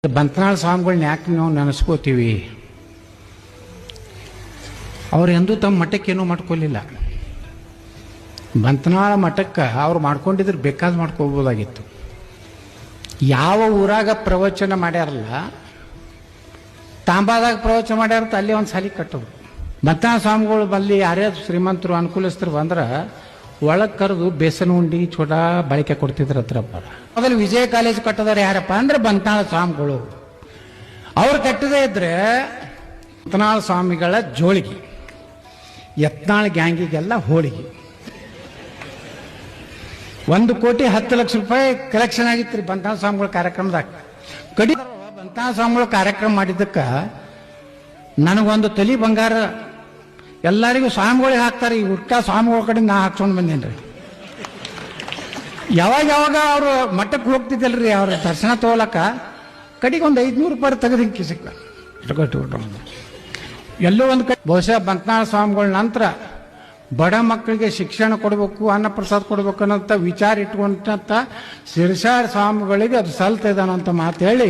ಬಂತನಾಳ ಸ್ವಾಮಿಗಳನ್ನ ಯಾಕೆ ನಾವು ನೆನೆಸ್ಕೋತೀವಿ? ಅವ್ರು ಎಂದೂ ತಮ್ಮ ಮಠಕ್ಕೇನೂ ಮಾಡ್ಕೊಲಿಲ್ಲ. ಬಂತನಾಳ ಮಠಕ್ಕೆ ಅವ್ರು ಮಾಡ್ಕೊಂಡಿದ್ರೆ ಬೇಕಾದ್ ಮಾಡ್ಕೋಬೋದಾಗಿತ್ತು. ಯಾವ ಊರಾಗ ಪ್ರವಚನ ಮಾಡ್ಯಾರಲ್ಲ, ತಾಂಬಾದಾಗ ಪ್ರವಚನ ಮಾಡ್ಯಾರಂತ ಅಲ್ಲಿ ಒಂದು ಸಾಲಿ ಕಟ್ಟೋದು. ಬಂತನಾಳ ಸ್ವಾಮಿಗಳು ಬಲ್ಲಿ ಯಾರೇ ಶ್ರೀಮಂತರು ಅನುಕೂಲಸ್ಥರು ಬಂದ್ರೆ ಒಳಗೆ ಕರೆದು ಬೇಸನ ಉಂಡಿ ಚೋಟ ಬಳಕೆ ಕೊಡ್ತಿದ್ರು ಹತ್ರಪ್ಪ. ಮೊದಲು ವಿಜಯ ಕಾಲೇಜ್ ಕಟ್ಟದವ್ರು ಯಾರಪ್ಪ ಅಂದ್ರೆ ಬಂತನಾಳ ಸ್ವಾಮಿಗಳು. ಅವ್ರು ಕಟ್ಟದೇ ಇದ್ರೆ ಬಂತನಾಳ ಸ್ವಾಮಿಗಳ ಜೋಳಿಗೆ, ಯತ್ನಾಳ್ ಗ್ಯಾಂಗಿಗೆಲ್ಲ ಹೋಳಿಗೆ. 1,10,00,000 ಕಲೆಕ್ಷನ್ ಆಗಿತ್ತು ರೀ ಬಂತನಾಳ ಸ್ವಾಮಿಗಳ ಕಾರ್ಯಕ್ರಮದಾಗ. ಕಡಿ ಬಂತನಾಳ ಸ್ವಾಮಿಗಳ ಕಾರ್ಯಕ್ರಮ ಮಾಡಿದ್ದಕ್ಕೆ ನನಗೊಂದು ತಲಿ ಬಂಗಾರ ಎಲ್ಲರಿಗೂ ಸ್ವಾಮಿಗಳಿಗೆ ಹಾಕ್ತಾರೆ. ಈ ಹುಡ್ಕ ಸ್ವಾಮಿಗಳ ಕಡೆ ನಾ ಹಾಕ್ಸ್ಕೊಂಡು ಬಂದೇನ್ರಿ. ಯಾವಾಗ ಅವರು ಮಠಕ್ಕೆ ಹೋಗ್ತಿದ್ದಲ್ರಿ, ಅವ್ರ ದರ್ಶನ ತಗೊಳಕ ಕಡೆಗೆ ಒಂದು 500 ರೂಪಾಯಿ ತೆಗೆದು ಹಿಂಗೆ ಸಿಕ್ಕ ಎಲ್ಲೋ ಒಂದು ಕಡೆ. ಬಹುಶಃ ಬಂತನಾಳ ಸ್ವಾಮಿಗಳ ನಂತರ ಬಡ ಮಕ್ಕಳಿಗೆ ಶಿಕ್ಷಣ ಕೊಡಬೇಕು, ಅನ್ನಪ್ರಸಾದ ಕೊಡಬೇಕು ಅನ್ನೋಂಥ ವಿಚಾರ ಇಟ್ಕೊಂಡಂಥ ಶಿರಸಾರ ಸ್ವಾಮಿಗಳಿಗೆ ಅದು ಸಲ್ತದಾನಂತ ಮಾತು ಹೇಳಿ